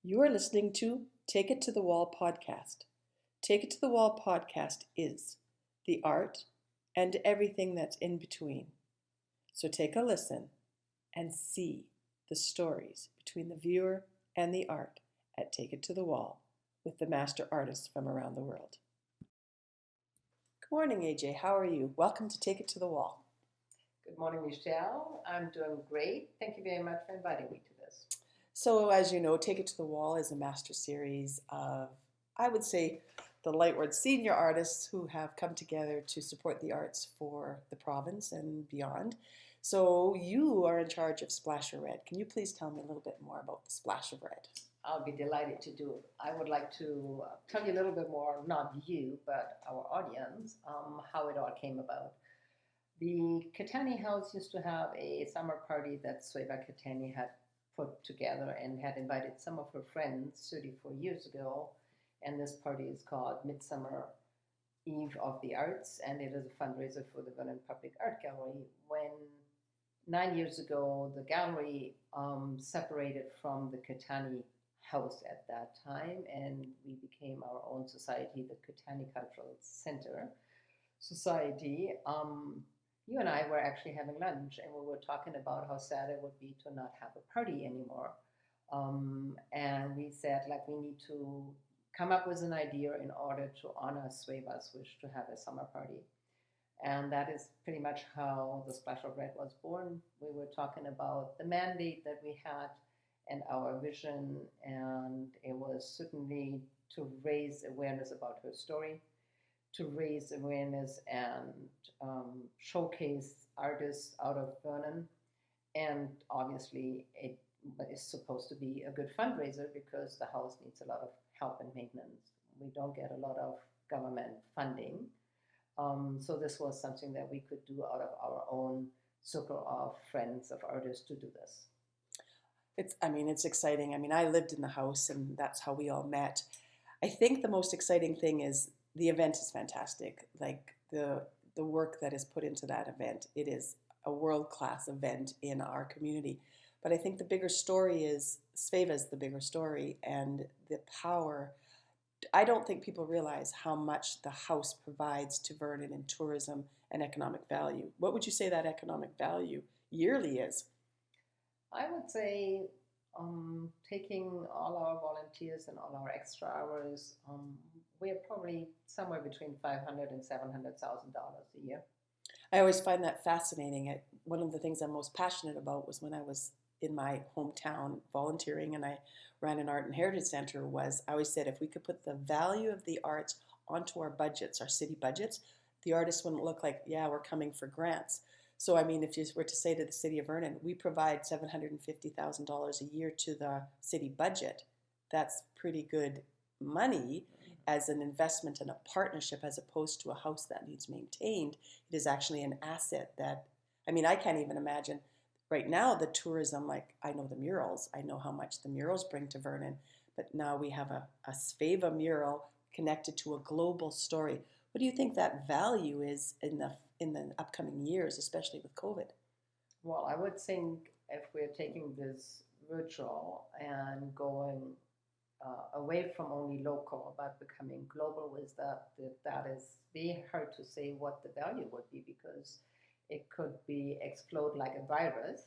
You are listening to Take It to the Wall podcast. Take It to the Wall podcast is the art and everything that's in between. So take a listen and see the stories between the viewer and the art at Take It to the Wall with the master artists from around the world. Good morning, AJ. How are you? Welcome to Take It to the Wall. Good morning, Michelle. I'm doing great. Thank you very much for inviting me to this. So, as you know, Take It to the Wall is a master series of, I would say, the Lightward senior artists who have come together to support the arts for the province and beyond. So, you are in charge of Splash of Red. Can you please tell me a little bit more about the Splash of Red? I'll be delighted to do it. I would like to tell you a little bit more, not you, but our audience, how it all came about. The Catani House used to have a summer party that Sueva Catani had put together and had invited some of her friends 34 years ago. And this party is called Midsummer Eve of the Arts, and it is a fundraiser for the Vernon Public Art Gallery. When 9 years ago, the gallery separated from the Catani House at that time, and we became our own society, the Catani Cultural Center Society. You and I were actually having lunch, and we were talking about how sad it would be to not have a party anymore. And we said, like, we need to come up with an idea in order to honor Sueva's wish to have a summer party. And that is pretty much how the Splash of Red was born. We were talking about the mandate that we had and our vision, and it was certainly to raise awareness about her story, to raise awareness and showcase artists out of Vernon. And obviously, it is supposed to be a good fundraiser because the house needs a lot of help and maintenance. We don't get a lot of government funding. So this was something that we could do out of our own circle of friends, of artists, to do this. It's exciting. I lived in the house, and that's how we all met. I think the most exciting thing is the event is fantastic. Like the work that is put into that event, it is a world-class event in our community. But I think the bigger story is Sveva's the bigger story, and the power. I don't think people realize how much the house provides to Vernon in tourism and economic value. What would you say that economic value yearly is? I would say taking all our volunteers and all our extra hours, we're probably somewhere between $500,000 and $700,000 a year. I always find that fascinating. One of the things I'm most passionate about was when I was in my hometown volunteering and I ran an art and heritage center. I always said if we could put the value of the arts onto our budgets, our city budgets, the artists wouldn't look like, yeah, we're coming for grants. So, if you were to say to the city of Vernon, we provide $750,000 a year to the city budget, that's pretty good money as an investment and a partnership as opposed to a house that needs maintained. It is actually an asset that, I can't even imagine right now the tourism, like I know the murals, I know how much the murals bring to Vernon, but now we have a Sveva mural connected to a global story. What do you think that value is in the upcoming years, especially with COVID? Well, I would think if we're taking this virtual and going away from only local but becoming global with that is very hard to say what the value would be because it could be explode like a virus.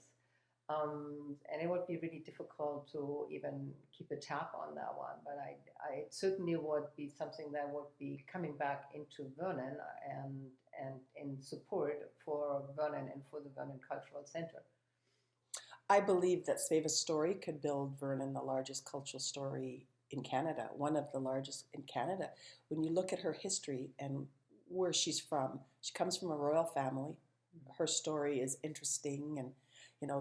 And it would be really difficult to even keep a tab on that one. But I certainly would be something that would be coming back into Vernon and in support for Vernon and for the Vernon Cultural Center. I believe that Sveva's story could build Vernon the largest cultural story in Canada, one of the largest in Canada. When you look at her history and where she's from, she comes from a royal family. Her story is interesting and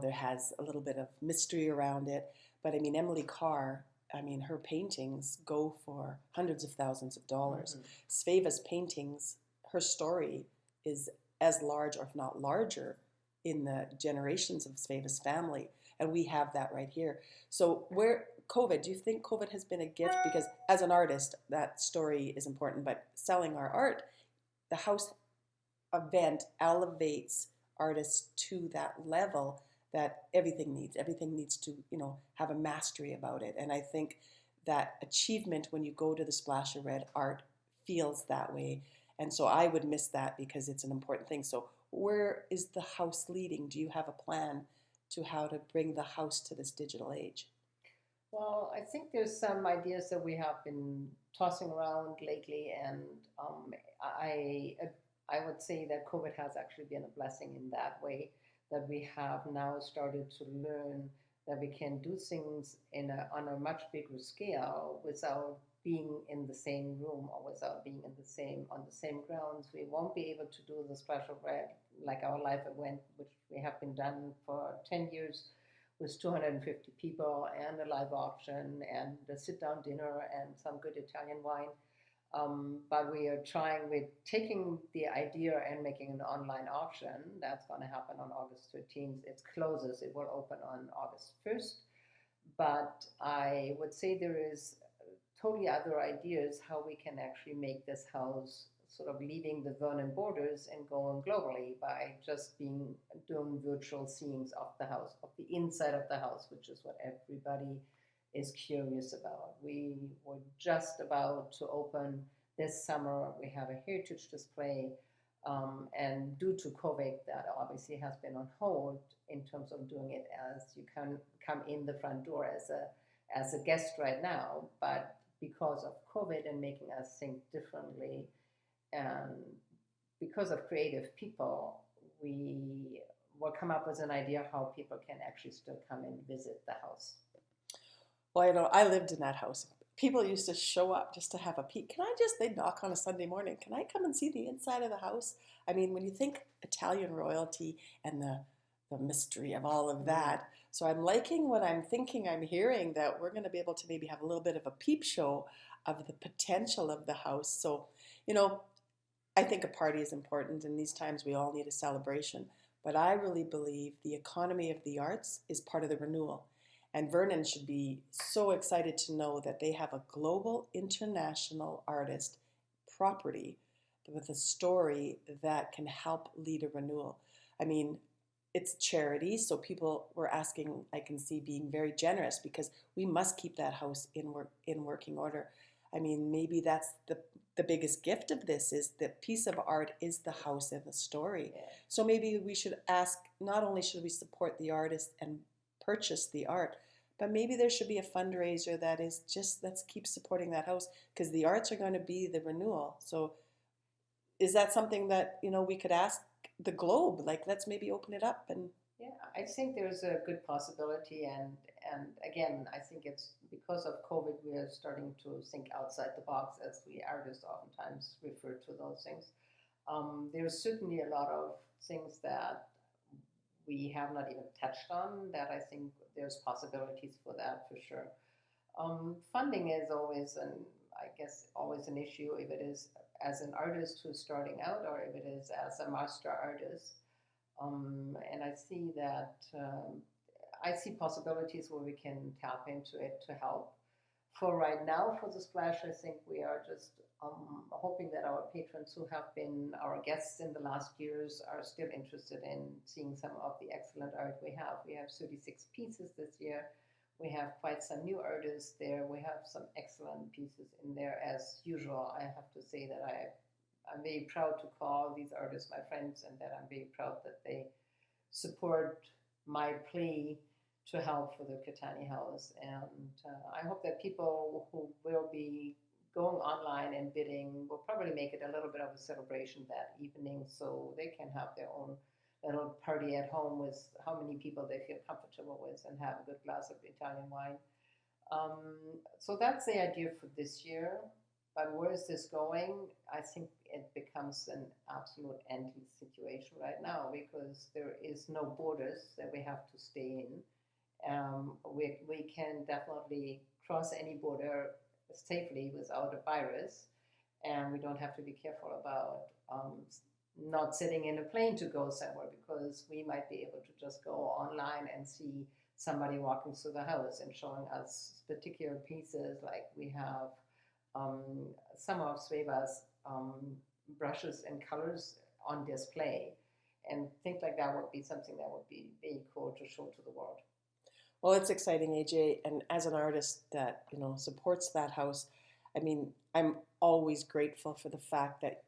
there has a little bit of mystery around it. But Emily Carr, her paintings go for hundreds of thousands of dollars. Mm-hmm. Sveva's paintings, her story is as large, or if not larger, in the generations of Sveva's family. And we have that right here. So do you think COVID has been a gift? Because as an artist, that story is important, but selling our art, the house event elevates artists to that level that everything needs to, have a mastery about it. And I think that achievement when you go to the Splash of Red art feels that way. And so I would miss that because it's an important thing. So where is the house leading? Do you have a plan to how to bring the house to this digital age? Well, I think there's some ideas that we have been tossing around lately, and I I would say that COVID has actually been a blessing in that way, that we have now started to learn that we can do things on a much bigger scale without being in the same room or without being in the same on the same grounds. We won't be able to do the special red like our live event, which we have been done for 10 years with 250 people and a live auction and a sit down dinner and some good Italian wine. But we're taking the idea and making an online auction. That's going to happen on August 13th. It closes, it will open on August 1st. But I would say there is totally other ideas how we can actually make this house sort of leaving the Vernon borders and going globally by just doing virtual scenes of the house, of the inside of the house, which is what everybody is curious about. We were just about to open this summer. We have a heritage display, and due to COVID, that obviously has been on hold in terms of doing it as you can come in the front door as a guest right now. But because of COVID and making us think differently, and because of creative people, we will come up with an idea how people can actually still come and visit the house. Well, I lived in that house. People used to show up just to have a peek. They'd knock on a Sunday morning. Can I come and see the inside of the house? I mean, when you think Italian royalty and the mystery of all of that. So I'm liking what I'm thinking, I'm hearing that we're going to be able to maybe have a little bit of a peep show of the potential of the house. So, I think a party is important. In these times, we all need a celebration. But I really believe the economy of the arts is part of the renewal. And Vernon should be so excited to know that they have a global international artist property with a story that can help lead a renewal. I mean, it's charity, so people were asking, I can see, being very generous because we must keep that house in working order. I mean, maybe that's the biggest gift of this is that piece of art is the house and the story. Yeah. So maybe we should ask, not only should we support the artist and purchase the art, but maybe there should be a fundraiser that is just, let's keep supporting that house because the arts are going to be the renewal. So is that something that, we could ask the globe? Like, let's maybe open it up and Yeah, I think there's a good possibility, and again, I think it's because of COVID we are starting to think outside the box, as we artists oftentimes refer to those things. There's certainly a lot of things that we have not even touched on that I think there's possibilities for that for sure. Funding is always I guess always an issue if it is as an artist who's starting out or if it is as a master artist. And I see possibilities where we can tap into it to help. For right now, for the splash, I think we are just hoping that our patrons who have been our guests in the last years are still interested in seeing some of the excellent art we have. We have 36 pieces this year. We have quite some new artists there. We have some excellent pieces in there as usual. I have to say that I'm very proud to call these artists my friends and that I'm very proud that they support my plea to help for the Catani House. And I hope that people who will be going online and bidding will probably make it a little bit of a celebration that evening so they can have their own little party at home with how many people they feel comfortable with and have a good glass of Italian wine. So that's the idea for this year. But where is this going? I think it becomes an absolute endless situation right now because there is no borders that we have to stay in. We can definitely cross any border safely without a virus, and we don't have to be careful about not sitting in a plane to go somewhere because we might be able to just go online and see somebody walking through the house and showing us particular pieces. Like we have some of Sveva's brushes and colors on display. and think like that would be something that would be very cool to show to the world. Well, it's exciting, AJ, and as an artist that supports that house, I mean, I'm always grateful for the fact that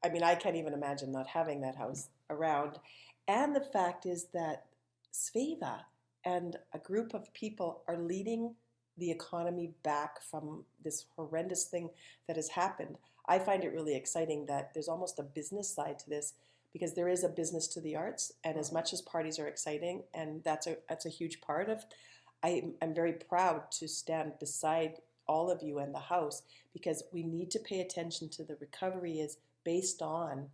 I can't even imagine not having that house around. And the fact is that Sveva and a group of people are leading the economy back from this horrendous thing that has happened. I find it really exciting that there's almost a business side to this because there is a business to the arts, and as much as parties are exciting, and that's a huge part of, I'm very proud to stand beside all of you and the house because we need to pay attention to the recovery is based on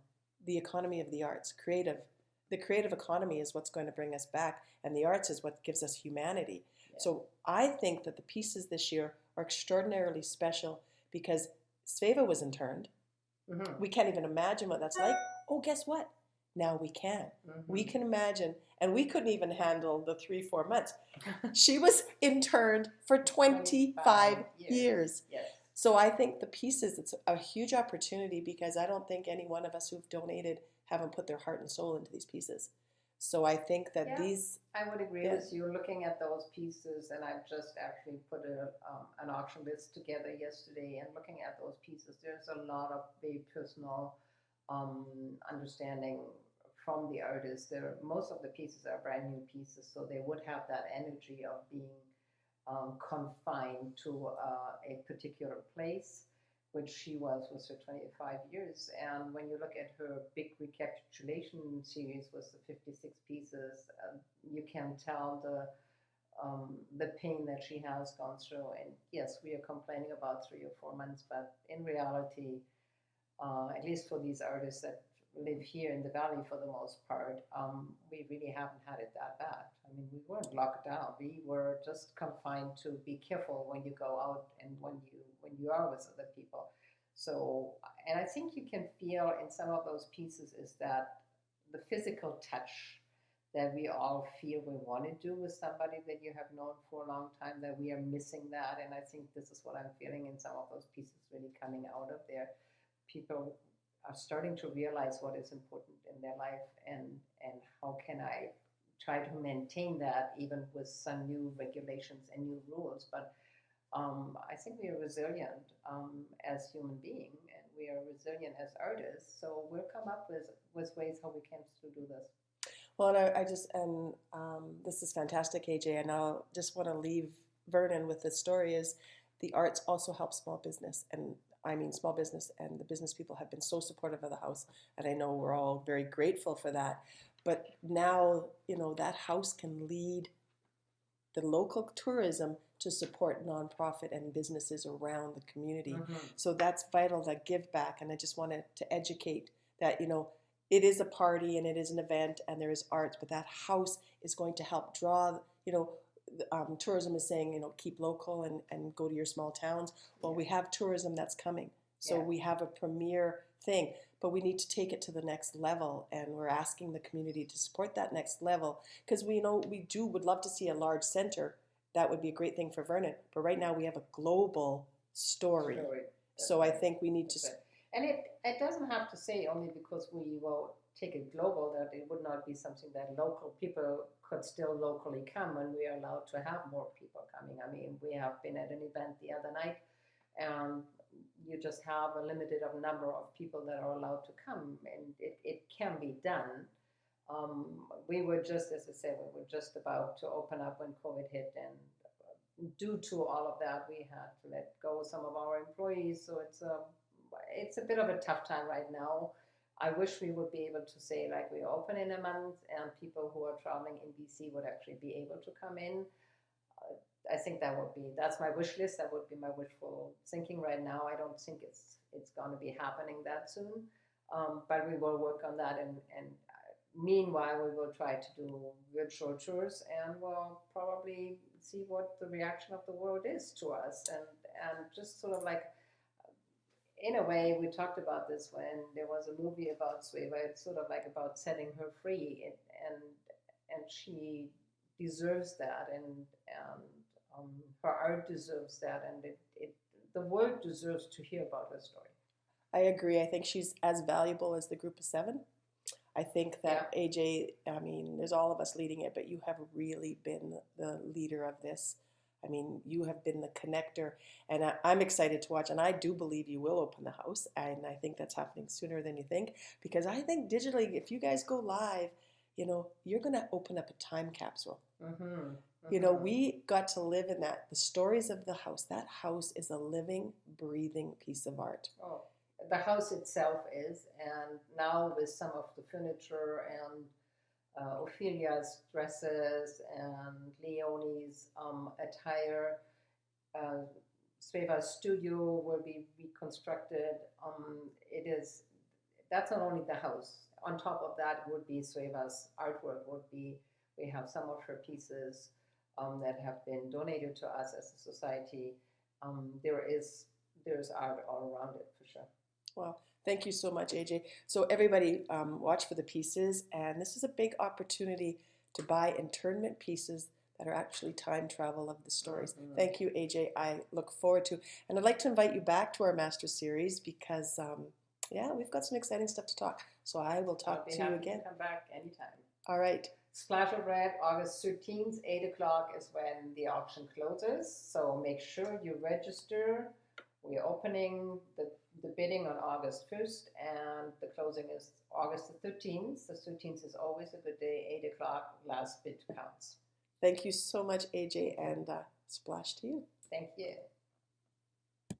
the economy of the arts, the creative economy is what's going to bring us back, and the arts is what gives us humanity. Yeah. So I think that the pieces this year are extraordinarily special because Sveva was interned. Mm-hmm. We can't even imagine what that's like. Oh, guess what? Now we can. Mm-hmm. We can imagine, and we couldn't even handle the 3-4 months. She was interned for 25 years. Yes. So I think the pieces, it's a huge opportunity because I don't think any one of us who've donated haven't put their heart and soul into these pieces. So I think that I would agree with you. Looking at those pieces, and I've just actually put an auction list together yesterday, and looking at those pieces, there's a lot of very personal understanding from the artist. Most of the pieces are brand new pieces, so they would have that energy of being confined to a particular place, which she was her 25 years. And when you look at her big recapitulation series with the 56 pieces, you can tell the pain that she has gone through. And yes, we are complaining about 3 or 4 months, but in reality, at least for these artists that live here in the valley for the most part, we really haven't had it that bad. I mean, we weren't locked down. We were just confined to be careful when you go out and when you are with other people. So, and I think you can feel in some of those pieces is that the physical touch that we all feel we want to do with somebody that you have known for a long time, that we are missing that. And I think this is what I'm feeling in some of those pieces really coming out of there. People are starting to realize what is important in their life and how can I try to maintain that even with some new regulations and new rules. But I think we are resilient as human beings, and we are resilient as artists. So we'll come up with ways how we can still do this. Well, and this is fantastic, AJ, and I just want to leave Vernon with this story is the arts also help small business, and I mean small business, and the business people have been so supportive of the house, and I know we're all very grateful for that. But now, that house can lead the local tourism to support nonprofit and businesses around the community. Mm-hmm. So that's vital, that give back, and I just wanted to educate that, it is a party and it is an event and there is arts, but that house is going to help draw, tourism is saying, keep local and go to your small towns. Well, we have tourism that's coming. So we have a premier thing, but we need to take it to the next level, and we're asking the community to support that next level because we would love to see a large center. That would be a great thing for Vernon. But right now we have a global story. So I think we need to... And it doesn't have to say only because we will take it global that it would not be something that local people could still locally come, and we are allowed to have more people coming. I mean, we have been at an event the other night, and you just have a limited number of people that are allowed to come, and it can be done. We were just, as I said, we were just about to open up when COVID hit, and due to all of that, we had to let go of some of our employees. So it's a bit of a tough time right now. I wish we would be able to say like we open in a month and people who are traveling in BC would actually be able to come in. I think that's my wish list. That would be my wishful thinking right now. I don't think it's going to be happening that soon, but we will work on that. And meanwhile, we will try to do virtual tours, and we'll probably see what the reaction of the world is to us, and just sort of like. In a way, we talked about this when there was a movie about Sveva. It's sort of like about setting her free, and she deserves that, and her art deserves that, and the world deserves to hear about her story. I agree. I think she's as valuable as the group of 7. I think that AJ, I mean, there's all of us leading it, but you have really been the leader of this. I mean, you have been the connector, and I'm excited to watch. And I do believe you will open the house, and I think that's happening sooner than you think. Because I think digitally, if you guys go live, you know, you're going to open up a time capsule. You know, we got to live in that. The stories of the house. That house is a living, breathing piece of art. Oh, the house itself is, and now with some of the furniture and Ophelia's dresses and Leonie's attire. Sveva's studio will be reconstructed. That's not only the house. On top of that would be Sveva's artwork. We have some of her pieces that have been donated to us as a society. There's art all around it for sure. Well, thank you so much, AJ. So everybody, watch for the pieces, and this is a big opportunity to buy internment pieces that are actually time travel of the stories. Thank you, AJ. I look forward to, and I'd like to invite you back to our Master Series because, yeah, we've got some exciting stuff to talk. So I will talk to you again. Come back anytime. All right. Splash of Red, August 13th, 8 o'clock is when the auction closes. So make sure you register. We're opening the bidding on August 1st, and the closing is August the 13th. The 13th is always a good day, 8 o'clock, last bid counts. Thank you so much, AJ, and splash to you. Thank you.